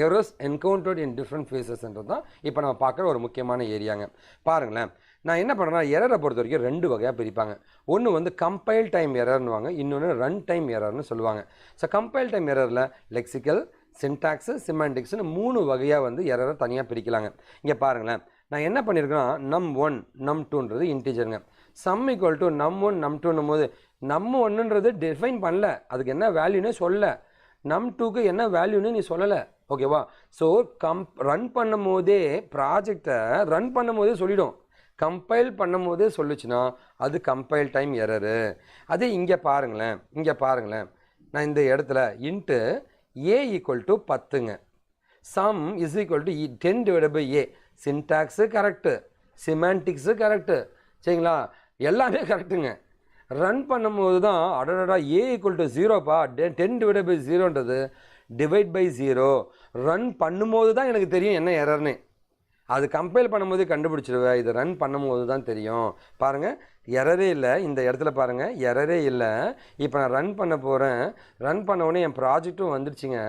errors encountered in different phases தான் இப்போ நம்ம பார்க்குற ஒரு முக்கியமான ஏரியாங்க. பாருங்களேன், நான் என்ன பண்ணுறேன்னா எரரை பொறுத்த வரைக்கும் ரெண்டு வகையாக பிரிப்பாங்க. ஒன்று வந்து கம்பைல் டைம் எரர்னுவாங்க, இன்னொன்று ரன் டைம் எரர்னு சொல்லுவாங்க. ஸோ கம்பைல் டைம் எரரில் லெக்சிக்கல், சின்டாக்ஸு, சிமாண்டிக்ஸ்னு 3 வகையாக வந்து எரரை தனியாக பிரிக்கலாங்க. இங்கே பாருங்களேன், நான் என்ன பண்ணியிருக்கேன்னா num1 num2ன்றது இன்டிஜருங்க. சம் ஈக்குவல் டு num1 num2ன்னும் போது num1ன்றது டிஃபைன் பண்ணல, அதுக்கு என்ன வேல்யூன்னு சொல்ல, num2க்கு என்ன வேல்யூன்னு நீ சொல்லலை. ஓகேவா? ஸோ ரன் பண்ணும் போதே ப்ராஜெக்டை ரன் பண்ணும் போதே சொல்லிடும். கம்பைல் பண்ணும் போதே சொல்லிச்சுன்னா அது கம்பைல் டைம் எரரு. அதே இங்கே பாருங்களேன், நான் இந்த இடத்துல இன்ட்டு a ஈக்குவல் டு 10ங்க, sum is equal to 10 divide by a. Syntax correct, semantics correct, சரிங்களா, எல்லாமே கரெக்டுங்க. ரன் பண்ணும்போது தான் அடடா a ஈக்குவல் டு 0பா, 10 டிவைட் பை 0ன்றது டிவைட் பை 0. ரன் பண்ணும்போது தான் எனக்கு தெரியும் என்ன எரர்னு. அது கம்பைல் பண்ணும்போது கண்டுபிடிச்சிடுவேன், இது ரன் பண்ணும்போது தான் தெரியும். பாருங்கள், எரரே இல்லை இந்த இடத்துல, பாருங்கள் எரரே இல்லை. இப்போ நான் ரன் பண்ண போகிறேன், ரன் பண்ண உடனே என் ப்ராஜெக்ட்டும் வந்துடுச்சுங்க.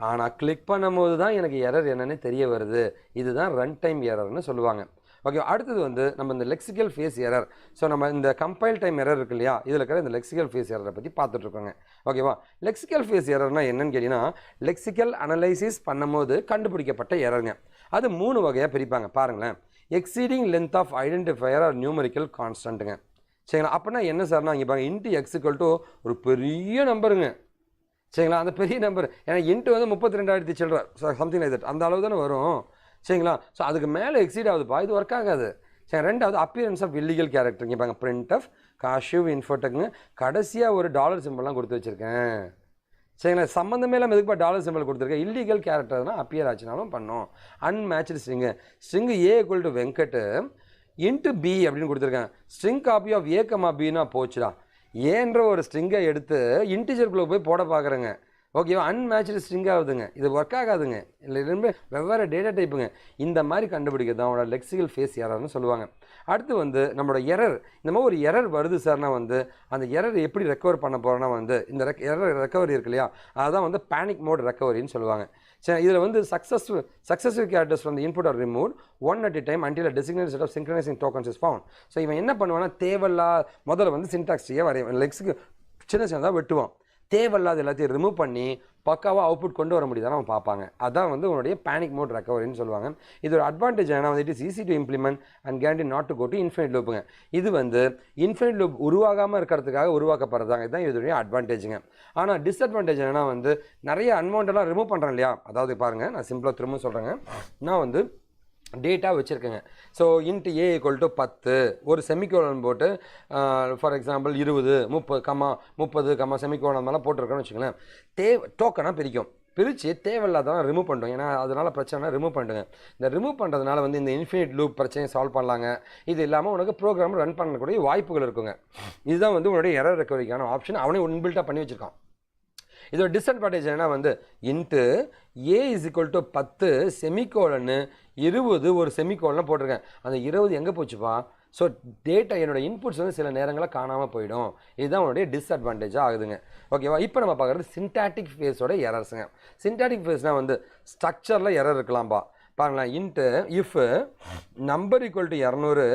ஆனால் கிளிக் பண்ணும்போது தான் எனக்கு எரர் என்னன்னு தெரிய வருது. இதுதான் ரன் டைம் எரர்னு சொல்லுவாங்க. ஓகே, அடுத்தது வந்து நம்ம இந்த லெக்சிக்கல் ஃபேஸ் எரர். ஸோ நம்ம இந்த கம்பைல் டைம் எரர் இருக்கு இல்லையா, இதில் இருக்கிற இந்த லெக்சிக்கல் ஃபேஸ் எரரை பற்றி பார்த்துட்ருக்கோங்க. ஓகேவா? லெக்சிக்கல் ஃபேஸ் எரர்னா என்னன்னு கேட்டிங்கன்னா, லெக்சிக்கல் அனலைசிஸ் பண்ணும்போது கண்டுபிடிக்கப்பட்ட எரருங்க. அது 3 வகையாக பிரிப்பாங்க. பாருங்களேன், exceeding length of identifier or numerical கான்ஸ்டன்ட்டுங்க. சரிங்களா, அப்படின்னா என்ன சார்னா இங்கே பாருங்க, இன்ட்டு எக்ஸ் ஈக்குவல் டு ஒரு பெரிய நம்பருங்க. சரிங்களா, அந்த பெரிய நம்பர், ஏன்னா இன்ட்டு வந்து 32,000 சில்ட்ரன் சம்திங் லைக் தட், அந்த அளவு தானே வரும். சரிங்களா, ஸோ அதுக்கு மேலே எக்ஸீட் ஆகுதுப்பா, இது ஒர்க் ஆகாது. சரி, ரெண்டாவது அப்பியரன்ஸ் ஆஃப் இல்லீகல் கேரக்டர். இங்கே பாருங்க, பிரிண்ட் ஆஃப் காஷிவ் இன்ஃபோடெக்னு கடைசியாக ஒரு டாலர் சிம்பிள்லாம் கொடுத்து வச்சுருக்கேன். சரிங்களா, சம்மந்தமே இல்லாமல் எதுக்குப்பா டாலர் சிம்பிள் கொடுத்துருக்கேன்? இல்லீகல் கேரக்டர்னா அப்பியர் ஆச்சுனாலும் பண்ணோம். Unmatched string A equal to Venkat into B அப்படின்னு கொடுத்துருக்கேன். String copy of A comma பின்னா போச்சுடா. ஏன்ற ஒரு ஸ்ட்ரிங்கை எடுத்து இன்டிஜருக்குள்ளே போய் போட பார்க்குறேங்க. ஓகேவா? அன்மேட்ச்டு ஸ்ட்ரிங் ஆகுதுங்க, இது ஒர்க் ஆகாதுங்க. இல்லை ரெண்டு வெவ்வேறு டேட்டா டைப்புங்க. இந்த மாதிரி கண்டுபிடிக்கிறது தான் அவனோட லெக்சிக்கல் ஃபேஸ் எரர்னு சொல்லுவாங்க. அடுத்து வந்து நம்மளோட எரர், இந்த மாதிரி ஒரு எரர் வருது சார்னா வந்து அந்த எரர் எப்படி ரெக்கவர் பண்ண போகிறோன்னா வந்து இந்த எரர் ரெக்கவரி இருக்கு இல்லையா, அதுதான் வந்து பேனிக் மோட் ரெக்கவரின்னு சொல்லுவாங்க. சரி, இதில் வந்து successful characters from the input are remove one at a time until a designated set of synchronizing tokens is found. So இவன் என்ன பண்ணுவான்னா, தேவையில்லா முதல்ல வந்து சின்டாக்ஸியை வரையும், லெக்ஸுக்கு சின்ன சின்னதாக வெட்டுவான். தேவையில்லாத எல்லாத்தையும் ரிமூவ் பண்ணி பக்காவாக அவுட்புட் கொண்டு வர முடியுதான்னு அவன் பார்ப்பாங்க. அதான் வந்து உன்னுடைய பேனிக் மோட் ரெக்கவரின்னு சொல்லுவாங்க. இது ஒரு அட்வான்டேஜ் ஏன்னா வந்து it is easy to implement and guarantee not to go to infinite லூப்புங்க. இது வந்து இன்ஃபினிட் லூப் உருவாகாமல் இருக்கிறதுக்காக உருவாக்கப்படுறதாங்க. இதுதான் இதோடைய அட்வான்டேஜுங்க. ஆனால் டிஸ்அட்வான்டேஜ் என்னன்னா வந்து நிறைய அன்வான்டெல்லாம் ரிமூவ் பண்ணுறேன் இல்லையா. அதாவது பாருங்கள், நான் சிம்பிளாக திரும்ப சொல்கிறேங்க. நான் வந்து டேட்டா வச்சுருக்கேங்க. So into A equal to 10 ஒரு செமிகோலன் போட்டு ஃபார் எக்ஸாம்பிள் 20 30 செமிகோலன் மேலே போட்டிருக்கோன்னு வச்சுக்கோங்களேன். டோக்கனாக பிரித்து தேவையில்லாதான் ரிமூவ் பண்ணிட்டோம். ஏன்னா அதனால் பிரச்சனை ரிமூவ் பண்ணிட்டுங்க. இந்த ரிமூவ் பண்ணுறதுனால வந்து இந்த இன்ஃபினிட் லூப் பிரச்சனையை சால்வ் பண்ணலாங்க. இது இல்லாமல் உனக்கு ப்ரோக்ராம் ரன் பண்ணக்கூடிய வாய்ப்புகள் இருக்குங்க. இதுதான் வந்து உன்னுடைய எரர் ரெக்கவரிக்கான ஆப்ஷன் அவனே இன்பில்ட்டாக பண்ணி வச்சுருக்கான். இதோட டிஸ்அட்வான்டேஜ் என்ன வந்து into A is equal to 10 செமிகோலன்னு 20 ஒரு செமிகோலன்னு போட்டிருக்கேன். அந்த 20 எங்கே போச்சுப்பா? ஸோ டேட்டா என்னோடய இன்புட்ஸ் வந்து சில நேரங்களில் காணாமல் போயிடும். இதுதான் உன்னுடைய டிஸ்அட்வான்டேஜாக ஆகுதுங்க. ஓகேவா? இப்போ நம்ம பார்க்குறது சின்டாக்டிக் ஃபேஸோட எரர்ஸுங்க. சின்டாக்டிக் ஃபேஸ்னால் வந்து ஸ்ட்ரக்சரில் எரர் இருக்கலாம்ப்பா. பாருங்களேன், int if number equal to 200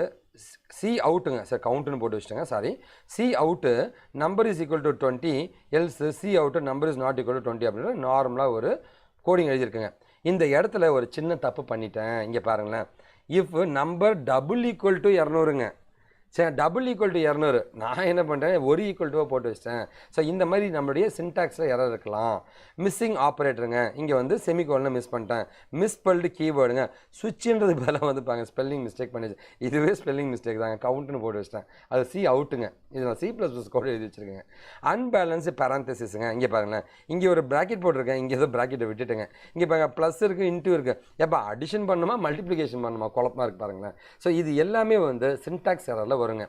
C அவுட்டுங்க, சார் கவுண்ட்டுன்னு போட்டு வச்சுட்டேங்க, sorry. C out number is equal to 20 else C out number is not equal to 20 அப்படின்ற நார்மலாக ஒரு கோடிங் எழுதியிருக்குங்க. இந்த இடத்துல ஒரு சின்ன தப்பு பண்ணிட்டேன். இங்கே பாருங்களேன், if number double equal to 200ங்க. சரி, டபுள் ஈக்குவல் டு 200 நான் என்ன பண்ணுறேன், ஒரு ஈக்குவல் டுவாக போட்டு வச்சிட்டேன். ஸோ இந்த மாதிரி நம்மளுடைய சின்டாக்ஸில் எரர் இருக்கலாம். மிஸ்ஸிங் ஆப்ரேட்டருங்க, இங்கே வந்து செமிகோலனை மிஸ் பண்ணிட்டேன். மிஸ்பெல்டு கீவேர்டுங்க, சுவிட்சுன்றது பதிலாக வந்துப்பாங்க ஸ்பெல்லிங் மிஸ்டேக் பண்ணிச்சு. இதுவே ஸ்பெல்லிங் மிஸ்டேக் தாங்க, கவுண்ட்டுன்னு போட்டு வச்சிட்டேன். அது சி அவுட்டுங்க. இது நான் C++ கோடு எழுதி வச்சுருக்கேங்க. அன்பேலன்ஸு பேரந்தசிஸுங்க. இங்கே பாருங்களேன், இங்கே ஒரு ப்ராக்கெட் போட்டிருக்கேன், இங்கே ஏதோ ப்ராக்கெட்டை விட்டுட்டுங்க. இங்கே பாருங்க, ப்ளஸ் இருக்குது, இன்ட்டு இருக்குது. எப்போ அடிஷன் பண்ணணுமா மல்டிப்ளிகேஷன் பண்ணணுமா குழப்பமாக இருக்குது பாருங்களேன். ஸோ இது எல்லாமே வந்து சின்டாக்ஸ் எரரில் வருங்க.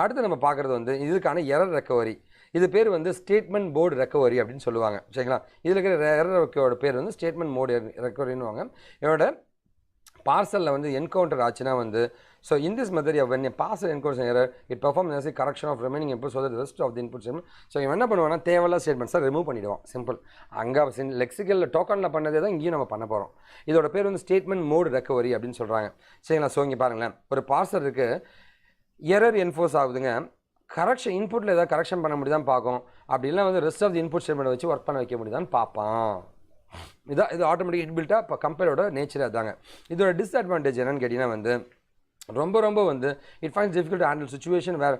அடுத்து நம்ம பார்க்குறது வந்து இதுக்கான எரர் ரெக்கவரி. இது பேர் வந்து ஸ்டேட்மெண்ட் போர்டு ரெக்கவரி அப்படின்னு சொல்லுவாங்க. சரிங்களா, இதில் இருக்கிற எரர் ரெக்கவரியோட பேர் வந்து ஸ்டேட்மெண்ட் மோடு ரெக்கவரின்னுவாங்க. இதோட பார்சலில் வந்து என்கவுண்டர் ஆச்சுன்னா வந்து So in this method, when a parser encodes an error, it performs as a correction of remaining inputs so that the rest of the input statement. So இவன் என்ன பண்ணுவானா தேவையில்ல ஸ்டேட்மெண்ட்ஸை ரிமூவ் பண்ணிடுவான். Simple. அங்கே லெக்சிக்கல் டோக்கனில் பண்ணதே தான் இங்கேயும் நம்ம பண்ண போகிறோம். இதோட பேர் வந்து ஸ்டேட்மெண்ட் மோட் ரெக்கவரி அப்படின்னு சொல்கிறாங்க. சரிங்களா? ஸோ இங்கே பாருங்களேன், ஒரு பார்சர் இருக்குது, எரர் என்ஃபோர்ஸ் ஆகுதுங்க, கரெக்ஷன் இன்புட்டில் ஏதாவது கரெக்ஷன் பண்ண முடியுதான்னு பார்க்கும். அப்படிலாம் வந்து rest of the input statement வச்சு ஒர்க் பண்ண வைக்க முடியுதான்னு பார்ப்பான். இது ஆட்டோமேட்டிக் இன்பில்ட்டாக இப்போ கம்பைலரோட நேச்சர் அதாங்க. இதோட டிஸ்அட்வான்டேஜ் என்னன்னு கேட்டிங்கன்னா வந்து ரொம்ப வந்து it finds difficult to handle situation where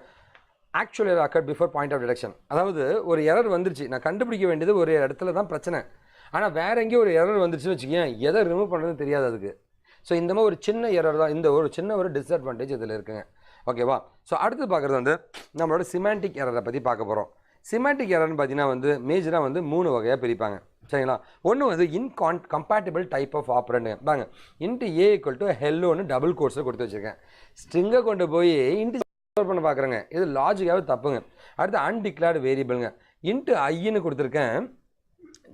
actual error occurred before point of detection. அதாவது ஒரு எரர் வந்துருச்சு, நான் கண்டுபிடிக்க வேண்டியது ஒரு இடத்துல தான் பிரச்சனை, ஆனால் வேற எங்கேயும் ஒரு எரர் வந்துருச்சுன்னு வச்சுக்கேன், எதை ரிமூவ் பண்ணுறதுன்னு தெரியாது அதுக்கு. ஸோ இந்த மாதிரி ஒரு சின்ன எரர் தான், இந்த ஒரு சின்ன ஒரு டிஸ்அட்வான்டேஜ் இதில் இருக்குங்க. ஓகேவா? ஸோ அடுத்து பார்க்குறது வந்து நம்மளோட சிமாண்டிக் எரரை பற்றி பார்க்க போகிறோம். சிமாண்டிக் எரர்னு பார்த்தீங்கன்னா வந்து மேஜராக வந்து 3 வகையாக பிரிப்பாங்க. சரிங்களா? ஒன்று வந்து கம்பேட்டிபிள் டைப் ஆஃப் ஆப்ரண்ட் பாங்க. இன்ட்டு ஏ ஈக்குவல் டு ஹெல்லோன்னு டபுள் கோர்ஸை கொடுத்து வச்சுருக்கேன். ஸ்ட்ரிங்கை கொண்டு போய் இன்ட்டு ஸ்டோர் பண்ண பார்க்குறேங்க, இது லாஜிக்காகவே தப்புங்க. அடுத்து அன்டிக்ளேர்டு வேரியபிளுங்க, இன்ட்டு ஐன்னு கொடுத்துருக்கேன்.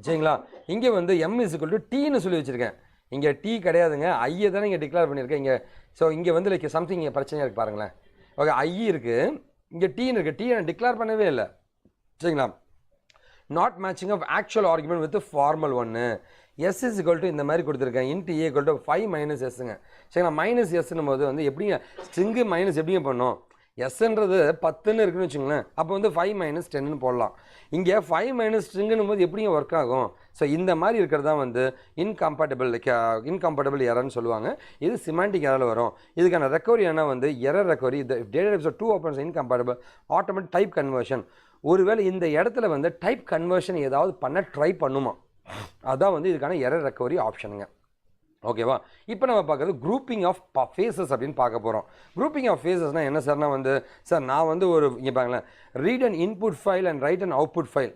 சரிங்களா? இங்கே வந்து எம் இஸ் ஈக்குவல் டு டீன்னு சொல்லி வச்சுருக்கேன். இங்கே டீ கிடையாதுங்க, ஐயை தானே இங்கே டிக்ளேர் பண்ணியிருக்கேன் இங்கே. ஸோ இங்கே வந்து லைக் சம்திங் இங்கே பிரச்சனையாக இருக்குது பாருங்களேன். ஓகே, ஐ இருக்குது, இங்கே டீன்னு இருக்குது, டீ நான் டிக்ளேர் பண்ணவே இல்லை. சரிங்களா? Not matching of actual argument with formal ஒன்று. எஸ் இஸ் ஈக்குவல் டு இந்த மாதிரி கொடுத்துருக்கேன், int A equal to 5 minus எஸ்ஸுங்க. சரிங்களா? மைனஸ் எஸ்ன்னும் போது வந்து எப்படிங்க ஸ்ட்ரிங்கு மைனஸ் எப்படிங்க பண்ணோம், எஸ்ன்றது 10ன்னு இருக்குன்னு வச்சுங்களேன், அப்போ வந்து 5 மைனஸ் 10ன்னு போடலாம். இங்கே 5 மைனஸ் ஸ்ட்ரிங்குன்னும் போது எப்படிங்க ஒர்க் ஆகும்? ஸோ இந்த மாதிரி இருக்கிறது தான் வந்து இன்கம்பேட்டபிள் எரர்னு சொல்லுவாங்க. இது சிமாண்டிக் எரரில் வரும். இதுக்கான ரெக்கவரி என்ன வந்து எரர் ரெக்கவரி, இந்த data types of 2 operands incompatible automatic type conversion. ஒருவேளை இந்த இடத்துல வந்து டைப் கன்வர்ஷன் ஏதாவது பண்ண ட்ரை பண்ணுமா, அதான் வந்து இதுக்கான எரர் ரெக்கவரி ஆப்ஷனுங்க. ஓகேவா? இப்போ நம்ம பார்க்குறது குரூப்பிங் ஆஃப் ஃபேஸஸ் அப்படின்னு பார்க்க போகிறோம். குரூப்பிங் ஆஃப் ஃபேஸஸ்னால் என்ன சார்னா வந்து சார் நான் வந்து ஒரு இங்கே பாருங்களேன், read and input file and right and output file,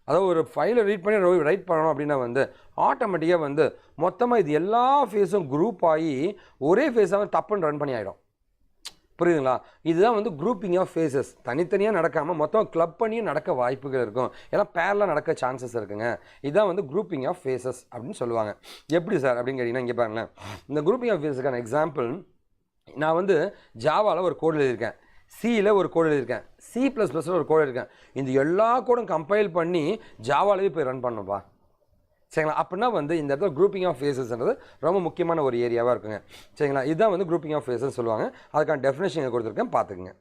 அதாவது ஒரு ஃபைலை ரீட் பண்ணி ரைட் பண்ணணும் அப்படின்னா வந்து ஆட்டோமேட்டிக்காக வந்து மொத்தமாக இது எல்லா ஃபேஸும் குரூப் ஆகி ஒரே ஃபேஸாக தப்புன்னு ரன் பண்ணி ஆகிடும். புரியுதுங்களா? இதுதான் வந்து குரூப்பிங் ஆஃப் ஃபேஸஸ். தனித்தனியாக நடக்காமல் மொத்தம் கிளப் பண்ணியும் நடக்க வாய்ப்புகள் இருக்கும், ஏன்னா பேரலாக நடக்க சான்சஸ் இருக்குங்க. இதுதான் வந்து குரூப்பிங் ஆஃப் ஃபேஸஸ் அப்படின்னு சொல்லுவாங்க. எப்படி சார் அப்படின்னு கேட்டிங்கன்னா இங்கே பாருங்களேன், இந்த குரூப்பிங் ஆஃப் ஃபேஸஸ்க்கான எக்ஸாம்பிள் நான் வந்து ஜாவாவில் ஒரு கோடு எழுதியிருக்கேன், சியில் ஒரு கோடு எழுதியிருக்கேன், C++ல் ஒரு கோடு இருக்கேன். இந்த எல்லா கோடும் கம்பைல் பண்ணி ஜாவாலவே போய் ரன் பண்ணணும்ப்பா. சரிங்களா? அப்படின்னா வந்து இந்த இடத்துல குரூப்பிங் ஆஃப் ஃபேஸஸ்ன்றது ரொம்ப முக்கியமான ஒரு ஏரியாவாக இருக்குங்க. சரிங்களா? இதுதான் வந்து குரூப்பிங் ஆஃப் ஃபேஸஸ் சொல்லுவாங்க. அதுக்கான டெஃபினேஷன் கொடுத்துருக்கேன், பார்த்துக்குங்க.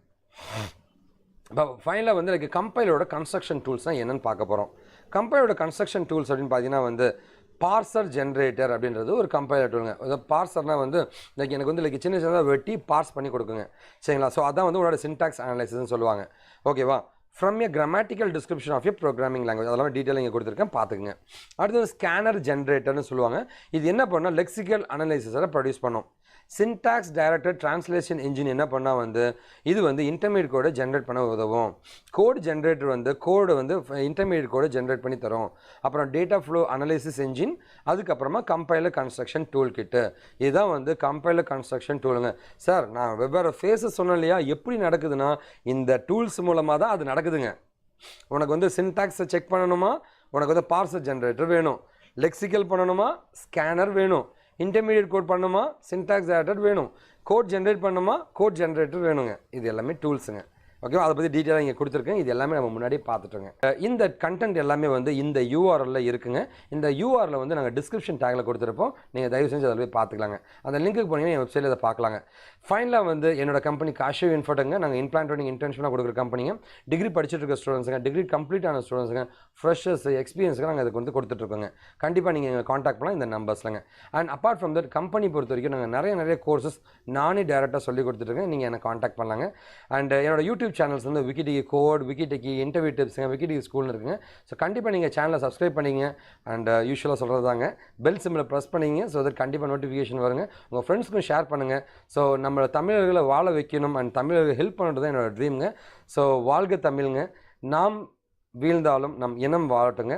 இப்போ ஃபைனலாக வந்து எனக்கு கம்பைலரோட கன்ஸ்ட்ரக்ஷன் டூல்ஸ்னால் என்னென்னு பார்க்க போகிறோம். கம்பைலரோட கன்ஸ்ட்ரக்ஷன் டூல்ஸ் அப்படின்னு பார்த்தீங்கன்னா வந்து பார்சர் ஜென்ரேட்டர் அப்படின்றது ஒரு கம்பைலர் டூலுங்க. அதாவது பார்சர்னால் வந்து லைக் எனக்கு வந்து லைக் சின்ன சின்னதாக வெட்டி பார்ஸ் பண்ணி கொடுக்குங்க. சரிங்களா? ஸோ அதான் வந்து உங்களோட சின்டாக்ஸ் அனலைசிஸ்ன்னு சொல்லுவாங்க. ஓகேவா? From a grammatical description of a programming language, அதெல்லாம் டீட்டெயில் இங்கே கொடுத்துருக்கேன், பார்த்துக்குங்க. அடுத்தது ஸ்கேனர் ஜென்ரேட்டர்னு சொல்லுவாங்க. இது என்ன பண்ணால் லெக்சிக்கல் அனலைசிஸை ப்ரொடியூஸ் பண்ணும். சின்டாக்ஸ் டைரக்டட் டிரான்ஸ்லேஷன் இன்ஜின் என்ன பண்ணால் வந்து இது வந்து இன்டர்மீடியட் கோடை ஜென்ரேட் பண்ண உதவும். கோட் ஜென்ரேட்டர் வந்து கோடு வந்து இன்டர்மீடியட் கோடை ஜென்ரேட் பண்ணி தரும். அப்புறம் டேட்டா ஃப்ளோ அனலைசிஸ் இன்ஜின், அதுக்கப்புறமா கம்பைலர் கன்ஸ்ட்ரக்ஷன் டூல் கிட்டு. இதுதான் வந்து கம்பைலர் கன்ஸ்ட்ரக்ஷன் டூலுங்க. சார் நான் வெவ்வேறு ஃபேஸஸ் சொன்னேன் இல்லையா, எப்படி நடக்குதுன்னா இந்த டூல்ஸ் மூலமாக தான் அது நடக்குதுங்க. உனக்கு வந்து சின்டாக்ஸை செக் பண்ணணுமா, உனக்கு வந்து பார்சர் ஜென்ரேட்டர் வேணும். லெக்சிக்கல் பண்ணணுமா, ஸ்கேனர் வேணும். இன்டர்மீடியட் கோட் பண்ணுமா, சின்டாக்ஸ் ஜெனரேட்டர் வேணும். கோட் ஜென்ரேட் பண்ணுமா, கோட் ஜென்ரேட்டர் வேணுங்க. இது எல்லாமே டூல்ஸுங்க. ஓகேவா? அதை பற்றி டீட்டெயிலாக இங்கே கொடுத்துருக்கேன். இது எல்லாமே நம்ம முன்னாடியே பார்த்துட்டோங்க. இந்த கண்டென்ட் எல்லாமே வந்து இந்த யூஆர்எல்ல இருக்குங்க. இந்த யூஆர்எல்ல வந்து நாங்கள் டிஸ்கிரிப்ஷன் டேக்கில் கொடுத்துருப்போம், நீங்கள் தயவு செஞ்சு அதில் போய் பார்த்துக்கலாங்க. அந்த லிங்க்கு போனீங்கன்னா என் வெப்சைட்டில் அதை பார்க்கலாங்க. ஃபைனலாக வந்து என்னோட கம்பெனி காஷிவ் இன்ஃபோட்டங்க, நாங்கள் இன்பிளான் ட்ரைனிங் இன்டர்ன்ஷிப்பாக கொடுக்குற கம்பெனிங்க. டிகிரி படிச்சுட்டு இருக்க ஸ்டூடெண்ட்ஸுங்க, டிகிரி கம்ப்ளீட் ஆன ஸ்டூடெண்ட்ஸுங்க, ஃப்ரெஷர்ஸ், எக்ஸ்பீரியன்ஸுக்கு நாங்கள் அதுக்கு வந்து கொடுத்துட்ருக்கோங்க. கண்டிப்பாக நீங்கள் எங்களை காண்டாக்ட் பண்ணலாம் இந்த நம்பர்ஸ்லங்க. And apart from that company பொறுத்த வரைக்கும் நாங்கள் நிறைய கோர்சஸ் நானே டேரெக்டாக சொல்லி கொடுத்துட்ருக்கேன். நீங்கள் என்னை காண்டாக்ட் பண்ணலாங்க. அண்ட் என்னோட யூடியூப் சேனல்ஸ் வந்து விக்கிடிகி கோட், விக்கிடிகி இன்டர்வியூ டிப்ஸுங்க, விக்கிடிகி ஸ்கூல்னு இருக்குங்க. ஸோ கண்டிப்பாக நீங்கள் சேனலை சப்ஸ்கிரைப் பண்ணிங்க. அண்ட் யூஸ்வலாக சொல்கிறது தாங்க, பெல் சிம்பிளை ப்ரெஸ் பண்ணிங்க. ஸோ அது கண்டிப்பாக நோட்டிஃபிகேஷன் வருங்க. உங்கள் ஃப்ரெண்ட்ஸ்க்கும் ஷேர் பண்ணுங்கள். ஸோ நம்ம தமிழர்களை வாழ வைக்கணும் அண்ட் தமிழர்கள் ஹெல்ப் பண்ணுறது தான் என்னோடய ட்ரீம்ங்க. ஸோ வாழ்க தமிழுங்க. நாம் வீழ்ந்தாலும் நம் இனம் வாழட்டுங்க.